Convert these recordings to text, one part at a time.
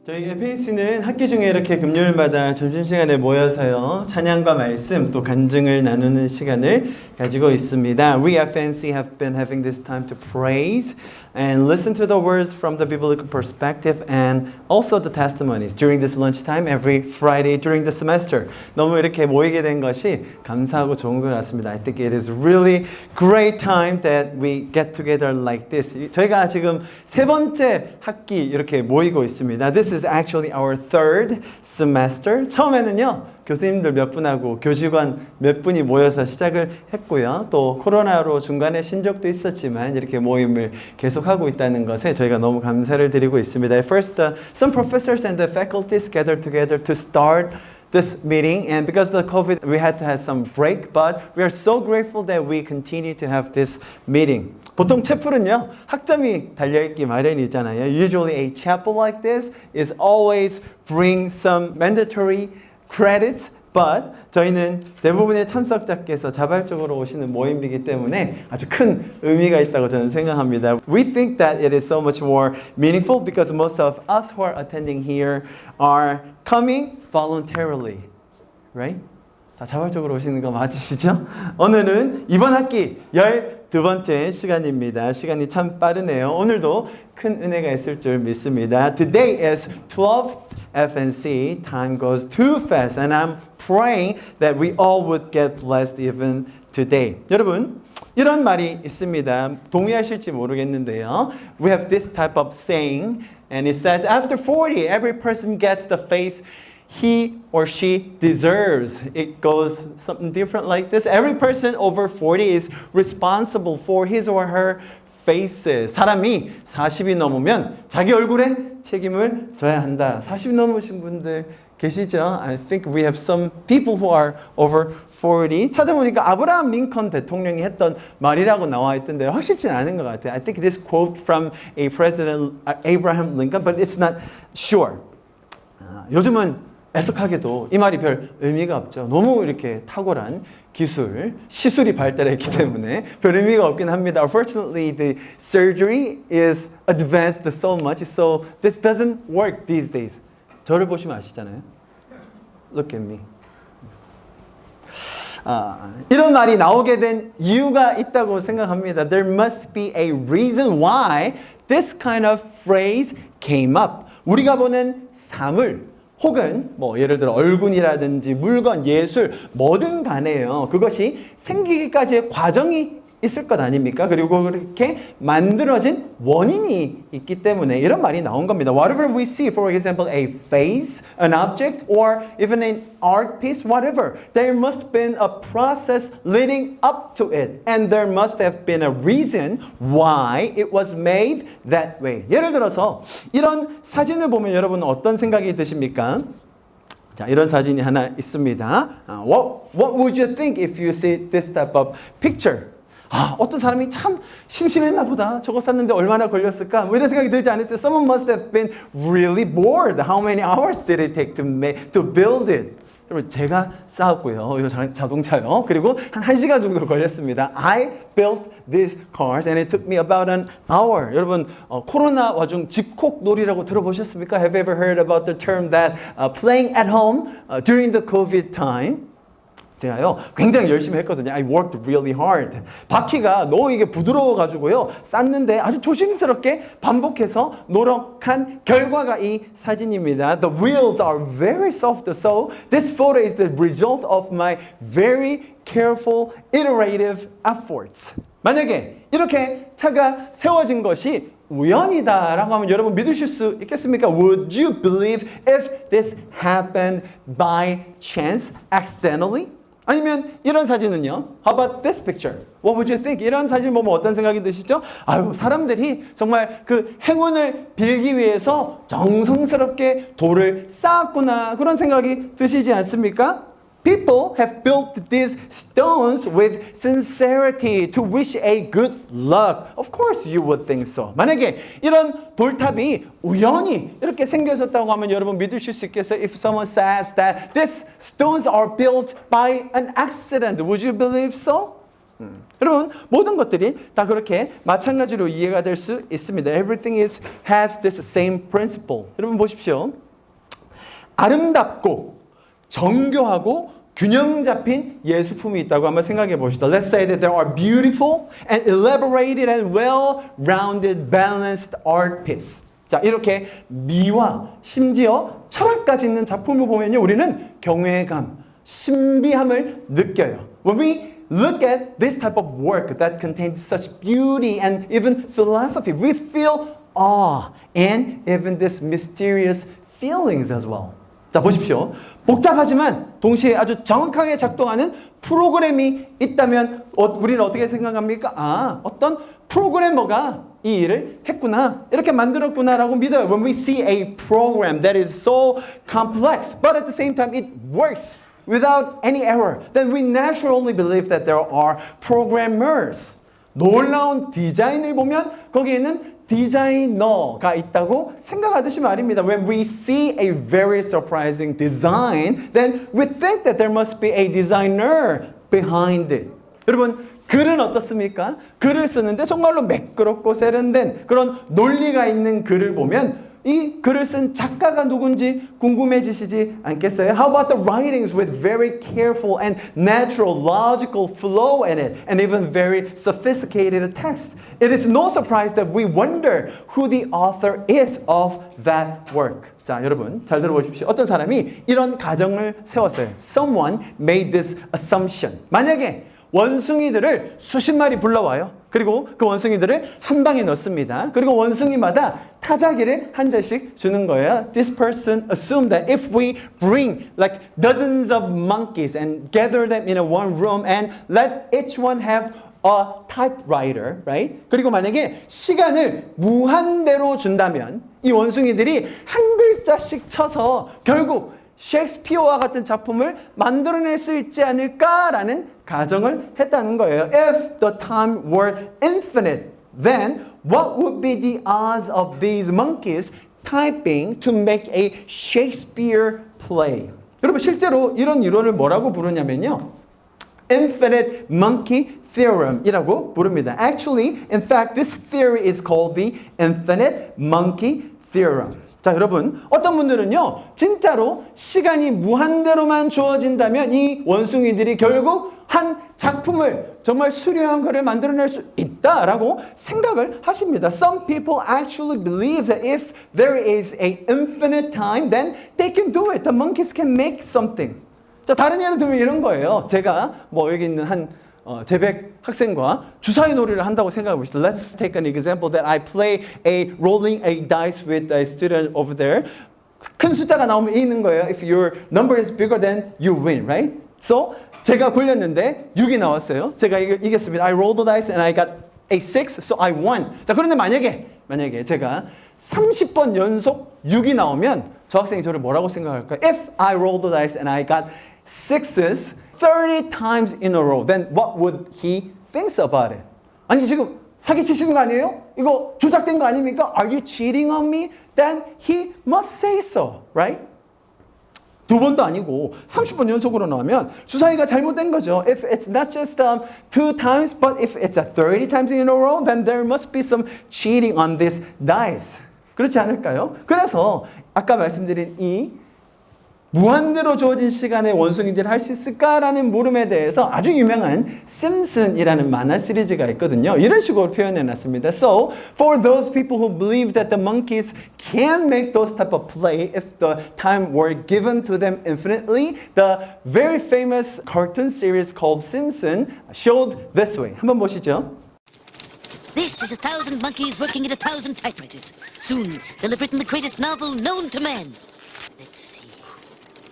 저희 FAC는 학기 중에 이렇게 금요일마다 점심시간에 모여서요 찬양과 말씀 또 간증을 나누는 시간을 가지고 있습니다. We FNC have been having this time to praise and listen to the words from the biblical perspective and also the testimonies during this lunchtime every Friday during the semester. 너무 이렇게 모이게 된 것이 감사하고 좋은 것 같습니다. I think it is really great time that we get together like this. 저희가 지금 세 번째 학기 이렇게 모이고 있습니다. This is actually our third semester. 처음에는요. 교수님들 몇 분하고 교직원 몇 분이 모여서 시작을 했고요. 또 코로나로 중간에 쉰 적도 있었지만 이렇게 모임을 계속하고 있다는 것에 저희가 너무 감사를 드리고 있습니다. First, some professors and the faculties gathered together to start this meeting, and because of the COVID, we had to have some break, but we are so grateful that we continue to have this meeting. 보통 채플은요, 학점이 달려있기 마련이잖아요. Usually a chapel like this is always bring some mandatory credits, but 저희는 대부분의 참석자께서 자발적으로 오시는 모임이기 때문에 아주 큰 의미가 있다고 저는 생각합니다. We think that it is so much more meaningful because most of us who are attending here are coming voluntarily, right? 다 자발적으로 오시는 거 맞으시죠? 오늘은 이번 학기 12번째 시간입니다. 시간이 참 빠르네요. 오늘도 큰 은혜가 있을 줄 믿습니다. Today is 12th FNC. Time goes too fast and I'm praying that we all would get blessed even today. 여러분, 이런 말이 있습니다. 동의하실지 모르겠는데요. We have this type of saying and it says after 40 every person gets the face he or she deserves. It goes something different like this. Every person over 40 is responsible for his or her faces. 사람이 40이 넘으면 자기 얼굴에 책임을 져야 한다. 40 넘으신 분들 계시죠? I think we have some people who are over 40. 찾아보니까 아브라함 링컨 대통령이 했던 말이라고 나와 있던데 확실치는 않은 것 같아요. I think this quote from a president Abraham Lincoln, but it's not sure. 요즘은 애석하게도 이 말이 별 의미가 없죠. 너무 이렇게 탁월한 기술, 시술이 발달했기 때문에 별 의미가 없긴 합니다. Unfortunately, the surgery is advanced so much, so this doesn't work these days. 저를 보시면 아시잖아요. Look at me. 이런 말이 나오게 된 이유가 있다고 생각합니다. There must be a reason why this kind of phrase came up. 우리가 보는 사물 혹은 뭐 예를 들어 얼굴이라든지 물건, 예술 뭐든 간에요. 그것이 생기기까지의 과정이 있을 것 아닙니까? 그리고 그렇게 만들어진 원인이 있기 때문에 이런 말이 나온 겁니다. Whatever we see, for example, a face, an object, or even an art piece, whatever, there must have been a process leading up to it. And there must have been a reason why it was made that way. 예를 들어서 이런 사진을 보면 여러분은 어떤 생각이 드십니까? 자, 이런 사진이 하나 있습니다. What would you think if you see this type of picture? 어떤 사람이 참 심심했나 보다. 저거 샀는데 얼마나 걸렸을까? 뭐 이런 생각이 들지 않았어요? Someone must have been really bored. How many hours did it take to build it? 여러분, 제가 쌓았고요. 이 자동차요. 그리고 한 1시간 정도 걸렸습니다. I built these cars and it took me about an hour. 여러분, 코로나 와중 집콕놀이라고 들어보셨습니까? Have you ever heard about the term that playing at home during the COVID time? 제가요 굉장히 열심히 했거든요. I worked really hard. 바퀴가 너무 이게 부드러워가지고요 쌌는데 아주 조심스럽게 반복해서 노력한 결과가 이 사진입니다. The wheels are very soft, so this photo is the result of my very careful, iterative efforts. 만약에 이렇게 차가 세워진 것이 우연이다라고 하면 여러분 믿으실 수 있겠습니까? Would you believe if this happened by chance, accidentally? 아니면 이런 사진은요? How about this picture? What would you think? 이런 사진 보면 어떤 생각이 드시죠? 아유, 사람들이 정말 그 행운을 빌기 위해서 정성스럽게 돌을 쌓았구나 그런 생각이 드시지 않습니까? People have built these stones with sincerity to wish a good luck. Of course you would think so. 만약에 이런 돌탑이 우연히 이렇게 생겨졌다고 하면 여러분 믿으실 수 있겠어요? If someone says that these stones are built by an accident, would you believe so? 여러분 모든 것들이 다 그렇게 마찬가지로 이해가 될 수 있습니다. Everything has this same principle. 여러분 보십시오. 아름답고 정교하고 균형 잡힌 예술품이 있다고 한번 생각해 봅시다. Let's say that there are beautiful and elaborated and well-rounded balanced art piece. 자, 이렇게 미와 심지어 철학까지 있는 작품을 보면요, 우리는 경외감, 신비함을 느껴요. When we look at this type of work that contains such beauty and even philosophy, we feel awe and even this mysterious feelings as well. 자, 보십시오. 복잡하지만 동시에 아주 정확하게 작동하는 프로그램이 있다면 우리는 어떻게 생각합니까? 아, 어떤 프로그래머가 이 일을 했구나, 이렇게 만들었구나라고 믿어요. When we see a program that is so complex, but at the same time it works without any error, then we naturally believe that there are programmers. 놀라운 디자인을 보면 거기에는 디자이너가 있다고 생각하듯이 말입니다. When we see a very surprising design, then we think that there must be a designer behind it. 여러분, 글은 어떻습니까? 글을 쓰는데 정말로 매끄럽고 세련된 그런 논리가 있는 글을 보면 이 글을 쓴 작가가 누군지 궁금해지시지 않겠어요? How about the writings with very careful and natural logical flow in it and even very sophisticated text? It is no surprise that we wonder who the author is of that work. 자, 여러분 잘 들어보십시오. 어떤 사람이 이런 가정을 세웠어요. Someone made this assumption. 만약에 원숭이들을 수십 마리 불러와요. 그리고 그 원숭이들을 한 방에 넣습니다. 그리고 원숭이마다 타자기를 한 대씩 주는 거예요. This person assumed that if we bring like dozens of monkeys and gather them in a one room and let each one have a typewriter, right? 그리고 만약에 시간을 무한대로 준다면 이 원숭이들이 한 글자씩 쳐서 결국 셰익스피어와 같은 작품을 만들어낼 수 있지 않을까라는 가정을 했다는 거예요. If the time were infinite, then what would be the odds of these monkeys typing to make a Shakespeare play? 여러분 실제로 이런 이론을 뭐라고 부르냐면요, Infinite Monkey Theorem이라고 부릅니다. Actually, in fact, this theory is called the Infinite Monkey Theorem. 자, 여러분 어떤 분들은요 진짜로 시간이 무한대로만 주어진다면 이 원숭이들이 결국 한 작품을 정말 수려한 것을 만들어낼 수 있다라고 생각을 하십니다. Some people actually believe that if there is an infinite time, then they can do it. The monkeys can make something. 자, 다른 예를 들면 이런 거예요. 제가 뭐 여기 있는 한 재백 학생과 주사위 놀이를 한다고 생각해 봅시다. Let's take an example that I play a rolling a dice with a student over there. 큰 숫자가 나오면 이기는 거예요. If your number is bigger, then you win, right? So 제가 굴렸는데 6이 나왔어요. 제가 이겼습니다. I rolled the dice and I got a 6, so I won. 자, 그런데 만약에 제가 30번 연속 6이 나오면 저 학생이 저를 뭐라고 생각할까요? If I rolled the dice and I got 6s 30 times in a row, then what would he think about it? 아니 지금 사기치시는 거 아니에요? 이거 조작된 거 아닙니까? Are you cheating on me? Then he must say so, right? 두 번도 아니고 30번 연속으로 나오면 주사위가 잘못된 거죠. If it's not just 2 times, but if it's 30 times in a row, then there must be some cheating on this dice. 그렇지 않을까요? 그래서 아까 말씀드린 이 무한대로 주어진 시간에 원숭이들이 할 수 있을까라는 물음에 대해서 아주 유명한 심슨이라는 만화 시리즈가 있거든요. 이런 식으로 표현해 놨습니다. So, for those people who believe that the monkeys can make those type of play if the time were given to them infinitely, the very famous cartoon series called Simpson showed this way. 한번 보시죠. This is 1,000 monkeys working at 1,000 typewriters. Soon, they'll have written the greatest novel known to man. Let's see.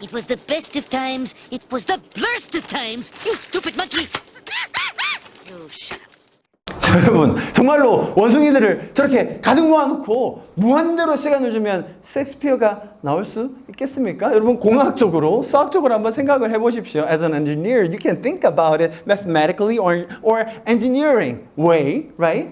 It was the best of times. It was the blurst of times. You stupid monkey! Oh, shut up. 자, 여러분 정말로 원숭이들을 저렇게 가득 모아놓고 무한대로 시간을 주면 셰익스피어가 나올 수 있겠습니까? 여러분 공학적으로, 수학적으로 한번 생각을 해보십시오. As an engineer, you can think about it mathematically or engineering way, right?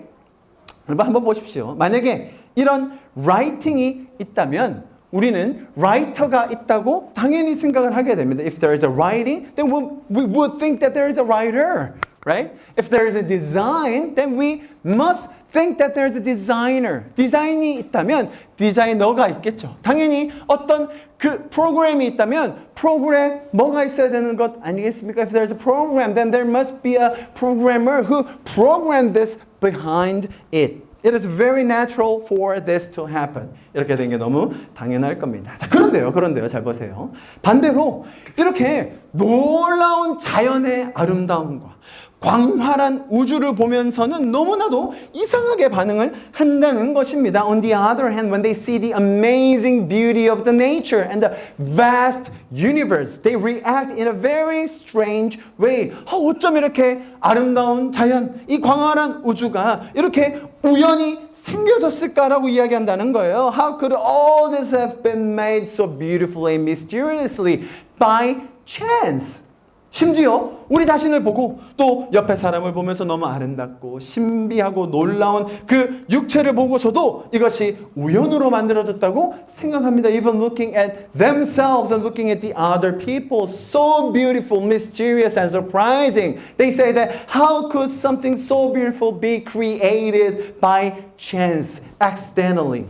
여러분 한번 보십시오. 만약에 이런 writing이 있다면 우리는 라이터가 있다고 당연히 생각을 하게 됩니다. If there is a writing, then we would think that there is a writer, right? If there is a design, then we must think that there's a designer. 디자인이 있다면 디자이너가 있겠죠. 당연히 어떤 그 프로그램이 있다면 프로그램 뭐가 있어야 되는 것 아니겠습니까? If there's a program, then there must be a programmer who programmed this behind it. It is very natural for this to happen. 이렇게 된 게 너무 당연할 겁니다. 자, 그런데요, 잘 보세요. 반대로 이렇게 놀라운 자연의 아름다움과 광활한 우주를 보면서는 너무나도 이상하게 반응을 한다는 것입니다. On the other hand, when they see the amazing beauty of the nature and the vast universe, they react in a very strange way. 어쩜 이렇게 아름다운 자연, 이 광활한 우주가 이렇게 우연히 생겨졌을까라고 이야기한다는 거예요. How could all this have been made so beautifully and mysteriously by chance? 심지어 우리 자신을 보고 또 옆에 사람을 보면서 너무 아름답고 신비하고 놀라운 그 육체를 보고서도 이것이 우연으로 만들어졌다고 생각합니다. Even looking at themselves and looking at the other people, so beautiful, mysterious and surprising. They say that how could something so beautiful be created by chance, accidentally?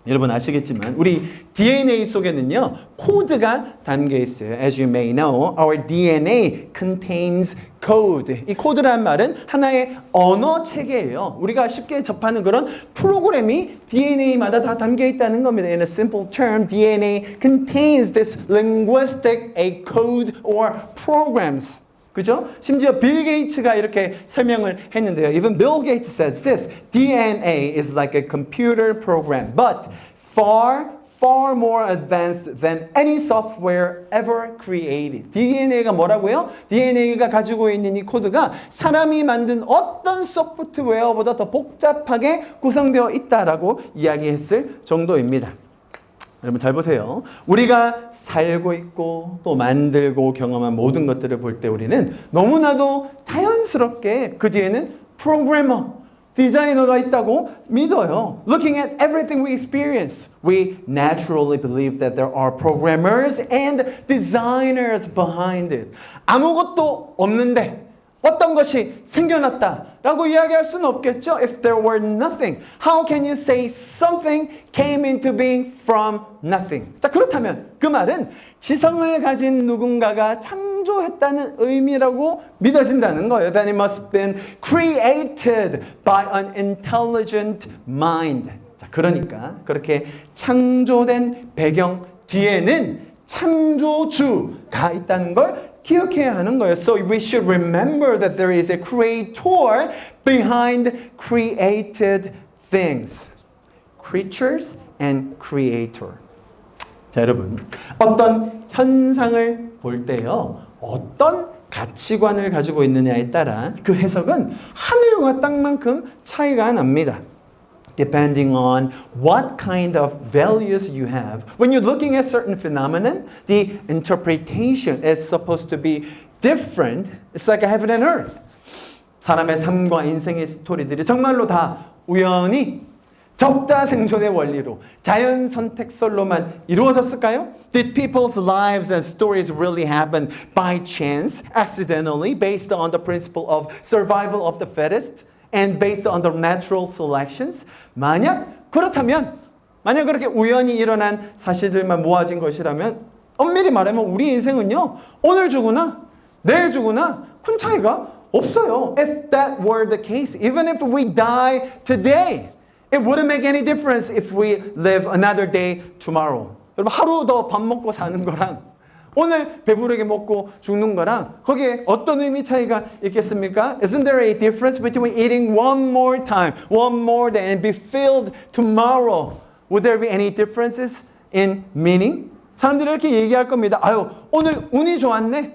여러분 아시겠지만 우리 DNA 속에는요 코드가 담겨 있어요. As you may know, our DNA contains code. 이 코드란 말은 하나의 언어 체계예요. 우리가 쉽게 접하는 그런 프로그램이 DNA마다 다 담겨 있다는 겁니다. In a simple term, DNA contains this linguistic a code or programs. 그죠? 심지어 빌 게이츠가 이렇게 설명을 했는데요. Even Bill Gates says this. DNA is like a computer program, but far more advanced than any software ever created. DNA가 뭐라고요? DNA가 가지고 있는 이 코드가 사람이 만든 어떤 소프트웨어보다 더 복잡하게 구성되어 있다라고 이야기했을 정도입니다. 여러분 잘 보세요. 우리가 살고 있고 또 만들고 경험한 모든 것들을 볼 때 우리는 너무나도 자연스럽게 그 뒤에는 프로그래머, 디자이너가 있다고 믿어요. Looking at everything we experience, we naturally believe that there are programmers and designers behind it. 아무것도 없는데 어떤 것이 생겨났다라고 이야기할 수는 없겠죠. If there were nothing, how can you say something came into being from nothing? 자, 그렇다면 그 말은 지성을 가진 누군가가 창조했다는 의미라고 믿어진다는 거예요. Then it must have been created by an intelligent mind. 자, 그러니까 그렇게 창조된 배경 뒤에는 창조주가 있다는 걸 기억해야 하는 거예요. So we should remember that there is a creator behind created things. Creatures and creator. 자, 여러분. 어떤 현상을 볼 때요. 어떤 가치관을 가지고 있느냐에 따라 그 해석은 하늘과 땅만큼 차이가 납니다. Depending on what kind of values you have. When you're looking at certain phenomenon, the interpretation is supposed to be different. It's like heaven and earth. 사람의 삶과 인생의 스토리들이 정말로 다 우연히 적자생존의 원리로 자연 선택설로만 이루어졌을까요? Did people's lives and stories really happen by chance, accidentally, based on the principle of survival of the fittest? And based on the natural selections? 만약 그렇다면, 만약 그렇게 우연히 일어난 사실들만 모아진 것이라면 엄밀히 말하면 우리 인생은요, 오늘 죽으나 내일 죽으나 큰 차이가 없어요. If that were the case, even if we die today, it wouldn't make any difference if we live another day tomorrow. 여러분 하루 더 밥 먹고 사는 거랑 오늘 배부르게 먹고 죽는 거랑 거기에 어떤 의미 차이가 있겠습니까? Isn't there a difference between eating one more time, one more day and be filled tomorrow? Would there be any differences in meaning? 사람들이 이렇게 얘기할 겁니다. 아유, 오늘 운이 좋았네.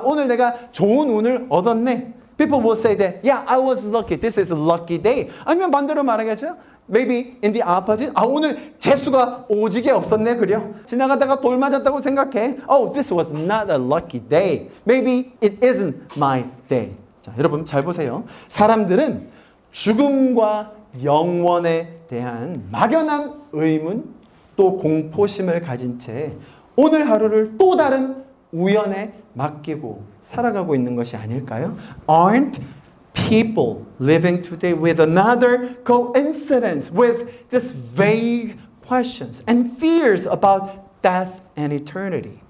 오늘 내가 좋은 운을 얻었네. People will say that, yeah, I was lucky. This is a lucky day. 아니면 반대로 말하겠죠? Maybe in the opposite. 오늘 재수가 오지게 없었네, 그려? 지나가다가 돌 맞았다고 생각해. Oh, this was not a lucky day. Maybe it isn't my day. 자, 여러분 잘 보세요. 사람들은 죽음과 영원에 대한 막연한 의문 또 공포심을 가진 채 오늘 하루를 또 다른 우연에 맡기고 살아가고 있는 것이 아닐까요? Aren't people living today with another coincidence, with this vague questions and fears about death and eternity?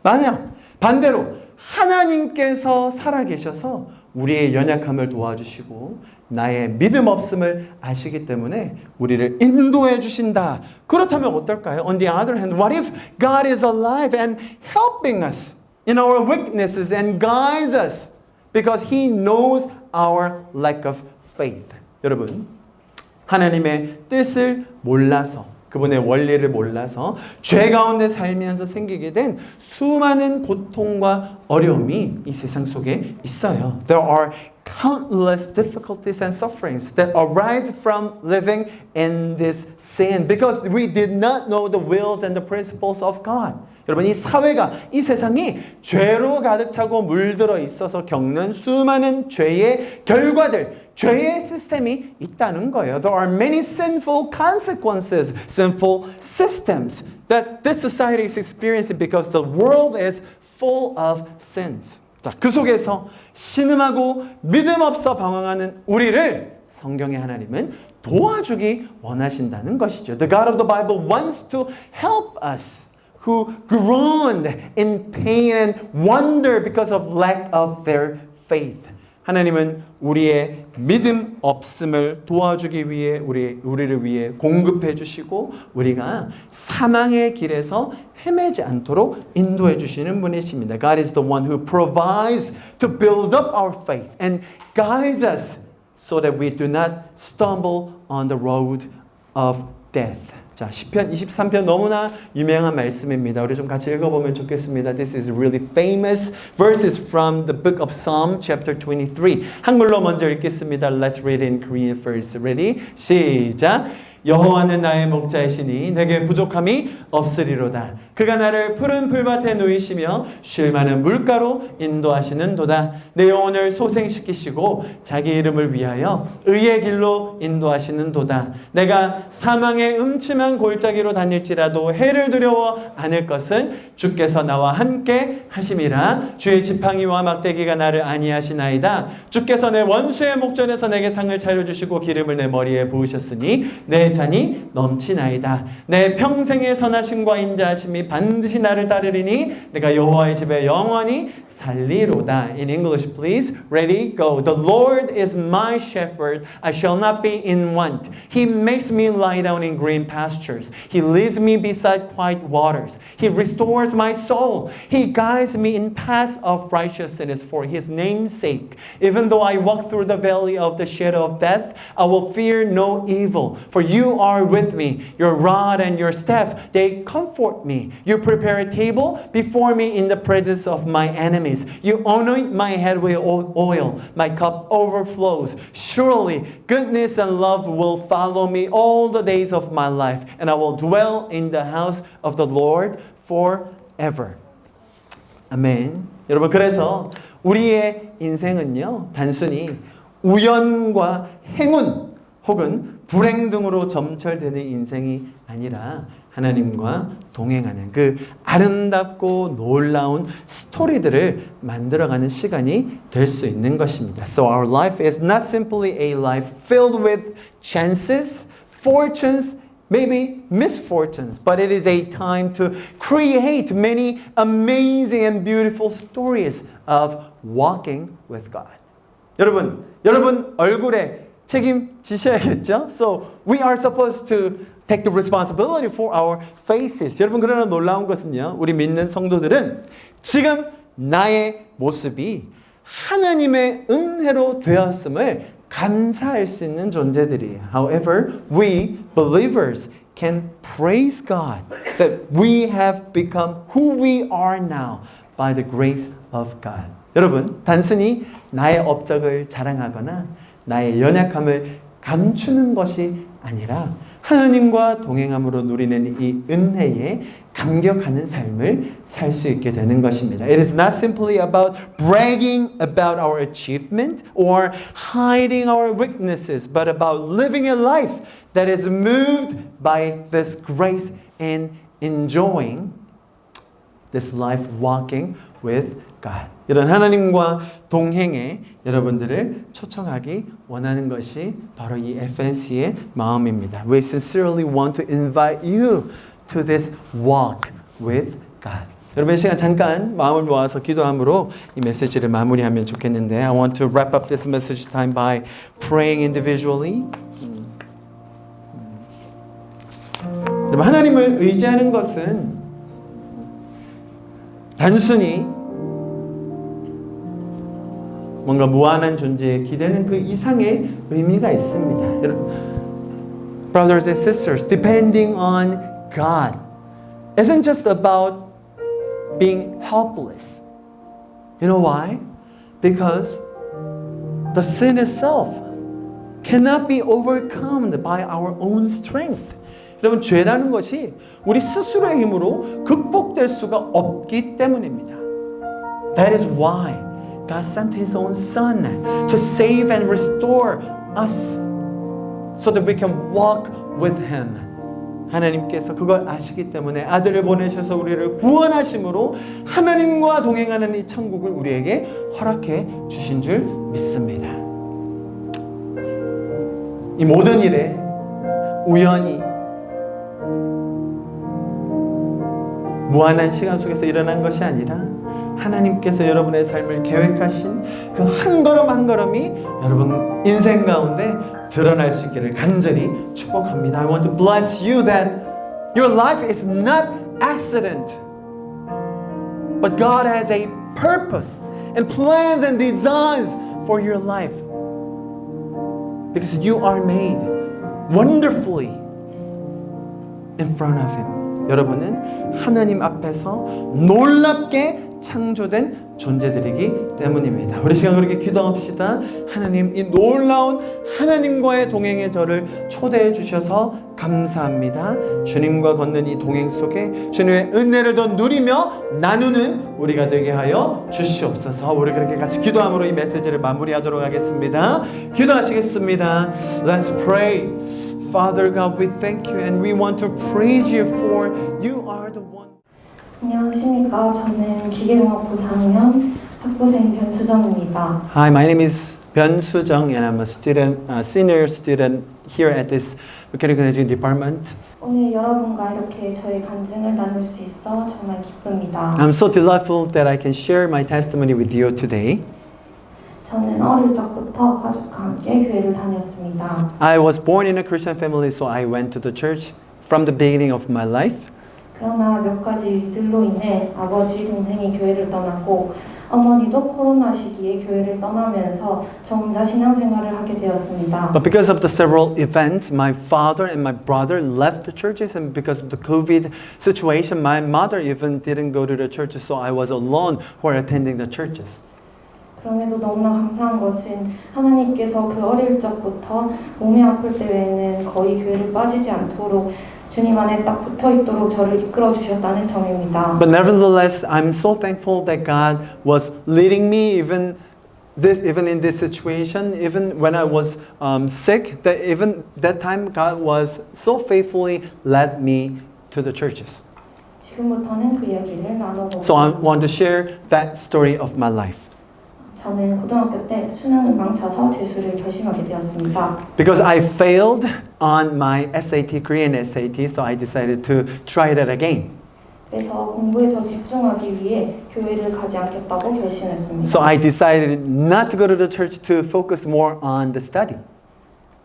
만약 반대로 하나님께서 살아계셔서 우리의 연약함을 도와주시고 나의 믿음 없음을 아시기 때문에 우리를 인도해 주신다. 그렇다면 어떨까요? On the other hand, what if God is alive and helping us in our weaknesses and guides us because He knows our lack of faith? 여러분, 하나님의 뜻을 몰라서 그분의 원리를 몰라서 죄 가운데 살면서 생기게 된 수많은 고통과 어려움이 이 세상 속에 있어요. There are countless difficulties and sufferings that arise from living in this sin because we did not know the wills and the principles of God. 여러분, 이 사회가, 이 세상이 죄로 가득 차고 물들어 있어서 겪는 수많은 죄의 결과들, 죄의 시스템이 있다는 거예요. There are many sinful consequences, sinful systems that this society is experiencing because the world is full of sins. 자, 그 속에서 신음하고 믿음 없어 방황하는 우리를 성경의 하나님은 도와주기 원하신다는 것이죠. The God of the Bible wants to help us who groaned in pain and wonder because of lack of their faith. 하나님은 우리의 믿음 없음을 도와주기 위해 우리를 위해 공급해 주시고 우리가 사망의 길에서 헤매지 않도록 인도해 주시는 분이십니다. God is the one who provides to build up our faith and guides us so that we do not stumble on the road of death. 자, 시편 23편 너무나 유명한 말씀입니다. 우리 좀 같이 읽어보면 좋겠습니다. This is really famous verses from the book of Psalm chapter 23. 한글로 먼저 읽겠습니다. Let's read in Korean first. Ready? 시작! 여호와는 나의 목자이시니 내게 부족함이 없으리로다. 그가 나를 푸른 풀밭에 누이시며 쉴 만한 물가로 인도하시는도다. 내 영혼을 소생시키시고 자기 이름을 위하여 의의 길로 인도하시는도다. 내가 사망의 음침한 골짜기로 다닐지라도 해를 두려워 않을 것은 주께서 나와 함께 하심이라. 주의 지팡이와 막대기가 나를 안위하시나이다. 주께서 내 원수의 목전에서 내게 상을 차려주시고 기름을 내 머리에 부으셨으니 내 잔이 넘치나이다. 내 평생의 선하심과 인자하심이 반드시 나를 따르리니 내가 여호와의 집에 영원히 살리로다. In English, please. Ready? Go. The Lord is my shepherd. I shall not be in want. He makes me lie down in green pastures. He leads me beside quiet waters. He restores my soul. He guides me in paths of righteousness for His name's sake. Even though I walk through the valley of the shadow of death, I will fear no evil. For you are with me. Your rod and your staff, they comfort me. You prepare a table before me in the presence of my enemies. You anoint my head with oil. My cup overflows. Surely goodness and love will follow me all the days of my life, and I will dwell in the house of the Lord forever. 아멘. 여러분, 그래서 우리의 인생은요, 단순히 우연과 행운 혹은 불행 등으로 점철되는 인생이 아니라 하나님과 동행하는 그 아름답고 놀라운 스토리들을 만들어가는 시간이 될 수 있는 것입니다. So our life is not simply a life filled with chances, fortunes, maybe misfortunes, but it is a time to create many amazing and beautiful stories of walking with God. 여러분 얼굴에 책임지셔야겠죠? So we are supposed to take the responsibility for our faces. 여러분, 그러나 놀라운 것은요, 우리 믿는 성도들은 지금 나의 모습이 하나님의 은혜로 되었음을 감사할 수 있는 존재들이에요. However, we believers can praise God that we have become who we are now by the grace of God. 여러분, 단순히 나의 업적을 자랑하거나 나의 연약함을 감추는 것이 아니라 하나님과 동행함으로 누리는 이 은혜에 감격하는 삶을 살 수 있게 되는 것입니다. It is not simply about bragging about our achievement or hiding our weaknesses, but about living a life that is moved by this grace and enjoying this life walking with God. 이런 하나님과 동행에 여러분들을 초청하기 원하는 것이 바로 이 FNC의 마음입니다. We sincerely want to invite you to this walk with God. 여러분 이 시간 잠깐 마음을 모아서 기도함으로 이 메시지를 마무리하면 좋겠는데 I want to wrap up this message time by praying individually. 여러분 하나님을 의지하는 것은 단순히 뭔가 무한한 존재에 기대는 그 이상의 의미가 있습니다. Brothers and sisters, depending on God isn't just about being helpless. You know why? Because the sin itself cannot be overcome by our own strength. 여러분 죄라는 것이 우리 스스로의 힘으로 극복될 수가 없기 때문입니다. That is why God sent His own Son to save and restore us so that we can walk with Him. 하나님께서 그걸 아시기 때문에 아들을 보내셔서 우리를 구원하심으로 하나님과 동행하는 이 천국을 우리에게 허락해 주신 줄 믿습니다. 이 모든 일에 우연히 무한한 시간 속에서 일어난 것이 아니라 하나님께서 여러분의 삶을 계획하신 그 한 걸음 한 걸음이 여러분 인생 가운데 드러날 수 있기를 간절히 축복합니다. I want to bless you that your life is not accident, but God has a purpose and plans and designs for your life because you are made wonderfully in front of Him. 여러분은 하나님 앞에서 놀랍게 창조된 존재들이기 때문입니다. 우리 시간 그렇게 기도합시다. 하나님, 이 놀라운 하나님과의 동행에 저를 초대해 주셔서 감사합니다. 주님과 걷는 이 동행 속에 주님의 은혜를 더 누리며 나누는 우리가 되게 하여 주시옵소서. 우리 그렇게 같이 기도함으로 이 메시지를 마무리하도록 하겠습니다. 기도하시겠습니다. Let's pray. Father God, we thank you and we want to praise you for you are the one. 안녕하십니까. 저는 기계공학부 4학년 학부생 변수정입니다. Hi, my name is 변수정 and I'm a student, senior student here at this mechanical engineering department. 오늘 여러분과 이렇게 저의 간증을 나눌 수 있어 정말 기쁩니다. I'm so delightful that I can share my testimony with you today. 저는 어릴 적부터 가족과 함께 교회를 다녔습니다. I was born in a Christian family, so I went to the church from the beginning of my life. 그러나 몇 가지 일들로 인해 아버지, 동생이 교회를 떠났고 어머니도 코로나 시기에 교회를 떠나면서 저 혼자 신앙생활을 하게 되었습니다. But because of the several events, my father and my brother left the churches, and because of the COVID situation, my mother even didn't go to the churches, so I was alone while attending the churches. 그럼에도 너무나 감사한 것은 하나님께서 그 어릴 적부터 몸이 아플 때에는 거의 교회를 빠지지 않도록 주님 안에 딱 붙어 있도록 저를 이끌어 주셨다는 점입니다. But nevertheless, I'm so thankful that God was leading me even in this situation, even when I was sick. That even that time, God was so faithfully led me to the churches. 지금부터는 그 이야기를 나눠보겠습니다. So I want to share that story of my life. 저는 고등학교 때 수능을 망쳐서 재수를 결심하게 되었습니다. Because I failed on my SAT, Korean SAT, so I decided to try that again. 그래서 공부에 더 집중하기 위해 교회를 가지 않겠다고 결심했습니다. So I decided not to go to the church to focus more on the study.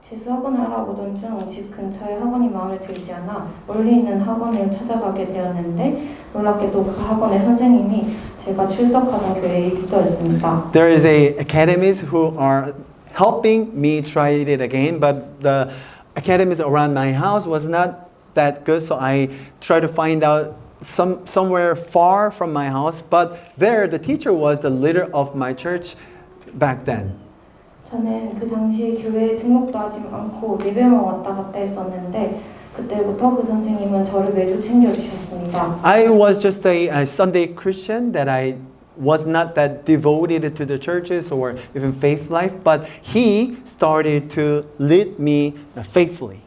재수 학원을 알아보던 중 집 근처에 학원이 마음에 들지 않아 멀리 있는 학원을 찾아가게 되었는데 놀랍게도 그 학원의 선생님이 제가 출석하던 교회의 리더였습니다. There is a academies who are helping me try it again, but the academies around my house was not that good, so I tried to find out somewhere far from my house. But there, the teacher was the leader of my church back then. 저는 그 당시에 교회에 등록도 하지 않고 예배만 왔다 갔다 했었는데 그때부터 그 선생님은 저를 매주 챙겨주셨습니다. I was just a Sunday Christian that I was not that devoted to the churches or even faith life, but he started to lead me faithfully.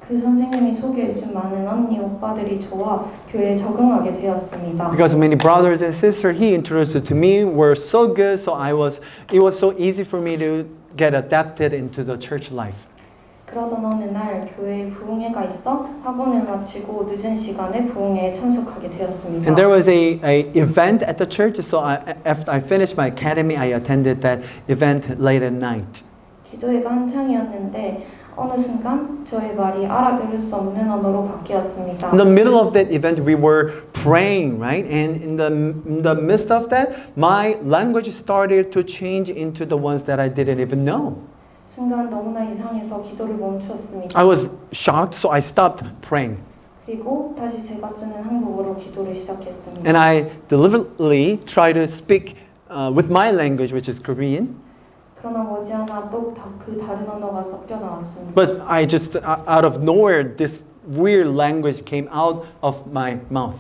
그 선생님이 소개해준 많은 언니, 오빠들이 좋아 교회에 적응하게 되었습니다. Because many brothers and sisters he introduced to me were so good, so it was so easy for me to get adapted into the church life. 그러던 어느 날 교회에 부흥회가 있어 학원을 마치고 늦은 시간에 부흥회에 참석하게 되었습니다. And there was a event at the church, so after I finished my academy, I attended that event late at night. 기도회가 한창이었는데 어느 순간 저의 말이 알아들을 수 없는 언어로 바뀌었습니다. In the middle of that event, we were praying, right? And in the midst of that, my language started to change into the ones that I didn't even know. 순간 너무나 이상해서 기도를 멈추었습니다. I was shocked, so I stopped praying. 그리고 다시 제가 쓰는 한국어로 기도를 시작했습니다. And I deliberately tried to speak with my language, which is Korean. 그러나 머지않아 또 그 다른 언어가 섞여 나왔습니다. But I just, out of nowhere, this weird language came out of my mouth.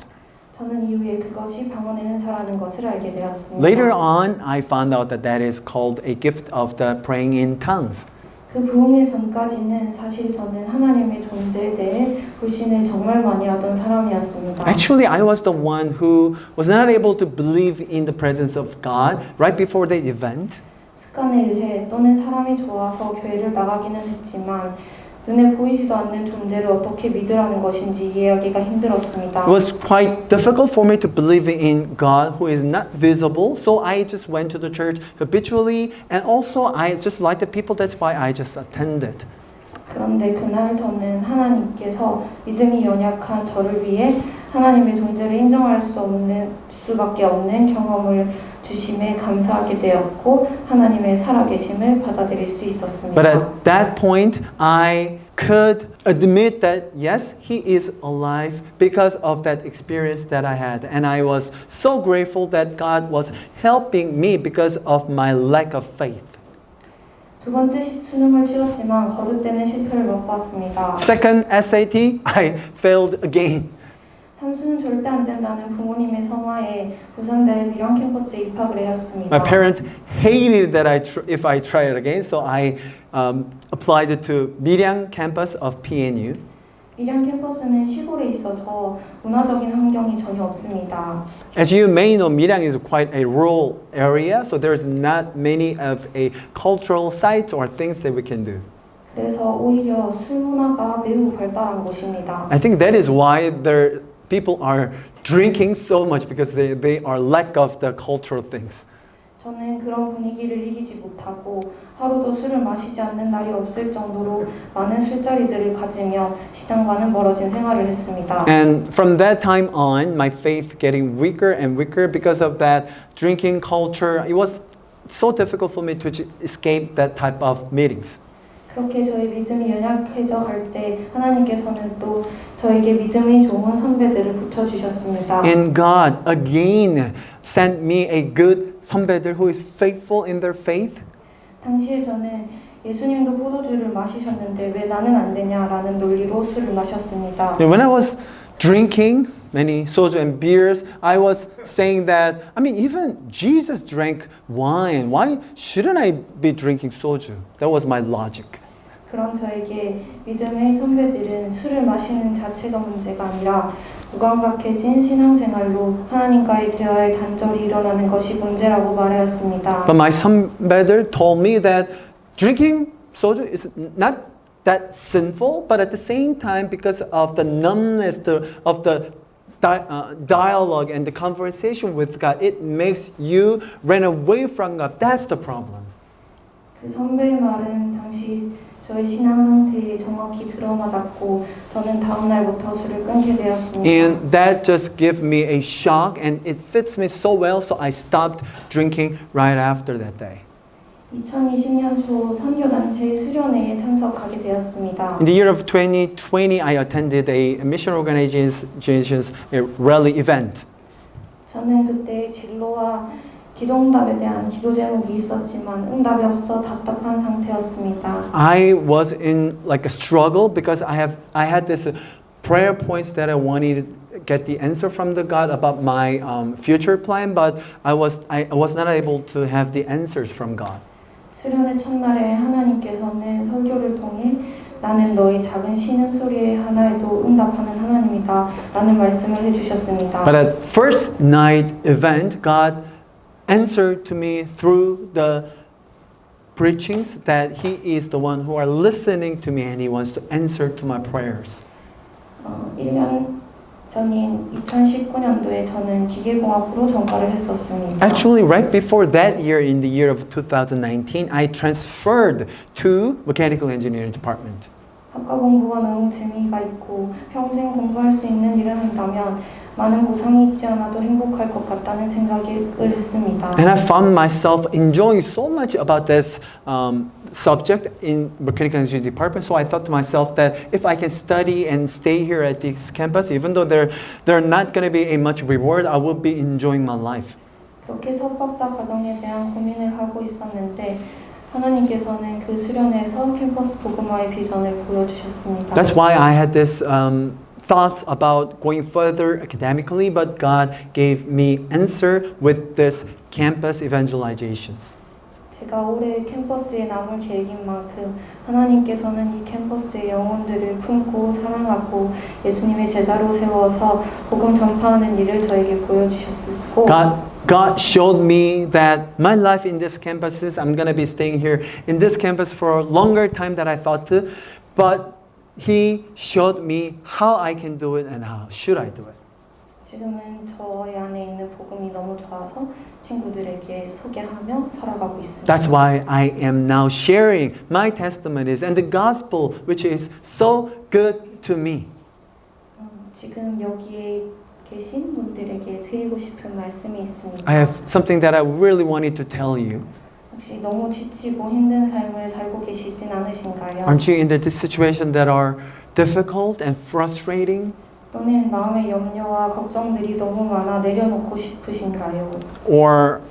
저는 이후에 그것이 방언의 은사라는 것을 알게 되었습니다. Later on, I found out that that is called a gift of the praying in tongues. 그 부흥회 전까지는 사실 저는 하나님의 존재에 대해 불신을 정말 많이 하던 사람이었습니다. Actually, I was the one who was not able to believe in the presence of God right before the event. 습관에 의해 또는 사람이 좋아서 교회를 나가기는 했지만 눈에 보이지도 않는 존재를 어떻게 믿으라는 것인지 이해하기가 힘들었습니다. It was quite difficult for me to believe in God who is not visible, so I just went to the church habitually, and also I just liked the people, that's why I just attended. 그런데 그날 저는 하나님께서 믿음이 연약한 저를 위해 하나님의 존재를 인정할 수밖에 없는 경험을 주심에 감사하게 되었고 하나님의 살아계심을 받아들일 수 있었습니다. But at that point, I could admit that yes, He is alive because of that experience that I had. And I was so grateful that God was helping me because of my lack of faith. 두 번째 수능을 치렀지만 거듭되는 실패를 맛봤습니다. Second SAT, I failed again. 삼수는 절대 안 된다는 부모님의 선화에 부산대 밀양 캠퍼스에 입학을 하였습니다. My parents hated that if I try it again, so I applied to Miryang campus of PNU. 밀양 캠퍼스는 시골에 있어서 문화적인 환경이 전혀 없습니다. As you may know, Miryang is quite a rural area, so there's not many of a cultural sites or things that we can do. 그래서 오히려 술 문화가 매우 발달한 곳입니다. I think that is why people are drinking so much because they are lack of the cultural things. 저는 그런 분위기를 이기지 못하고 하루도 술을 마시지 않는 날이 없을 정도로 많은 술자리들을 가지며 시장과는 멀어진 생활을 했습니다. And from that time on, my faith getting weaker and weaker because of that drinking culture. It was so difficult for me to escape that type of meetings. 그렇게 저희 믿음이 연약해져 갈 때 하나님께서는 또 저에게 믿음이 좋은 선배들을 붙여주셨습니다. And God again sent me a good 선배들 who is faithful in their faith. 당시에 저는 예수님도 포도주를 마시셨는데 왜 나는 안 되냐라는 논리로 술을 마셨습니다. And when I was drinking many soju and beers, I was saying that, I mean, even Jesus drank wine. Why shouldn't I be drinking soju? That was my logic. 그런 저에게 믿음의 선배들은 술을 마시는 자체가 문제가 아니라 무감각해진 신앙생활로 하나님과의 대화의 단절이 일어나는 것이 문제라고 말하였습니다. But my 선배들 told me that drinking soju is not that sinful, but at the same time, because of the numbness of the dialogue and the conversation with God, it makes you run away from God. That's the problem. 그 선배의 말은 당시 저의 신앙 상태에 정확히 들어맞았고 저는 다음 날부터 술을 끊게 되었습니다. And that just gave me a shock, and it fits me so well, so I stopped drinking right after that day. 2020년 초 선교단체 수련회에 참석하게 되었습니다. In the year of 2020, I attended a mission organization's rally event. 저는 그때 진로와 기도응답에 대한 기도 제목이 있었지만 응답이 없어 답답한 상태였습니다. I was in like a struggle because I had this prayer points that I wanted to get the answer from the God about my future plan, but I was not able to have the answers from God. 수련회 첫날에 하나님께서는 설교를 통해 나는 너의 작은 신음소리 하나에도 응답하는 하나님이다 라는 말씀을 해주셨습니다. But at first night event, God answered to me through the preachings that He is the one who are listening to me and He wants to answer to my prayers. 1년 전인 2019년도에 저는 기계공학부로 전과를 했었습니다. Actually, right before that year, in the year of 2019, I transferred to mechanical engineering department. 학과 공부가 너무 재미가 있고 평생 공부할 수 있는 일을 한다면 많은 보상이 있지 않아도 행복할 것 같다는 생각을 했습니다. And I found myself enjoying so much about this subject in mechanical engineering department. So I thought to myself that if I can study and stay here at this campus, even though there not going to be a much reward, I will be enjoying my life. 그렇게 석박사 과정에 대한 고민을 하고 있었는데 하나님께서는 그 수련회에서 캠퍼스 복음화의 비전을 보여주셨습니다. That's why I had this thoughts about going further academically, but God gave me answer with this campus evangelizations. 제가 올해 캠퍼스에 남을 계획인 만큼 하나님께서는 이 캠퍼스의 영혼들을 품고 사랑하고 예수님의 제자로 세워서 복음 전파하는 일을 저에게 보여주셨고 God showed me that my life in this campus is I'm going to be staying here in this campus for a longer time than I thought to, but He showed me how I can do it and how should I do it. 지금은 저의 안에 있는 복음이 너무 좋아서 친구들에게 소개하며 살아가고 있습니다. That's why I am now sharing my testimonies and the gospel, which is so good to me. 지금 여기에 계신 분들에게 드리고 싶은 말씀이 있습니다. I have something that I really wanted to tell you. 혹시 너무 지치고 힘든 삶을 살고 계시진 않으신가요? Aren't you in the situation that are difficult and frustrating? 또는 마음의 염려와 걱정들이 너무 많아 내려놓고 싶으신가요? Or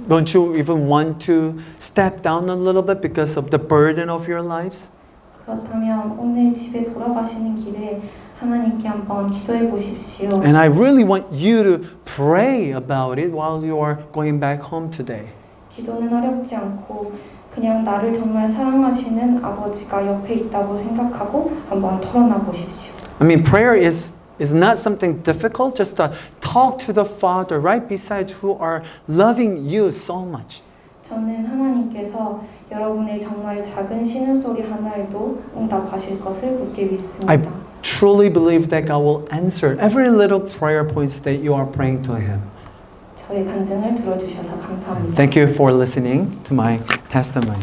don't you even want to step down a little bit because of the burden of your lives? 그렇다면 오늘 집에 돌아가시는 길에 하나님께 한번 기도해 보십시오. And I really want you to pray about it while you are going back home today. 기도는 어렵지 않고 그냥 나를 정말 사랑하시는 아버지가 옆에 있다고 생각하고 한번 털어놔 보십시오. I mean, prayer is not something difficult. Just talk to the Father right beside who are loving you so much. 저는 하나님께서 여러분의 정말 작은 신음소리 하나에도 응답하실 것을 굳게 믿습니다. I truly believe that God will answer every little prayer points that you are praying to Him. 저의 간증을 들어주셔서 감사합니다. Thank you for listening to my testimony.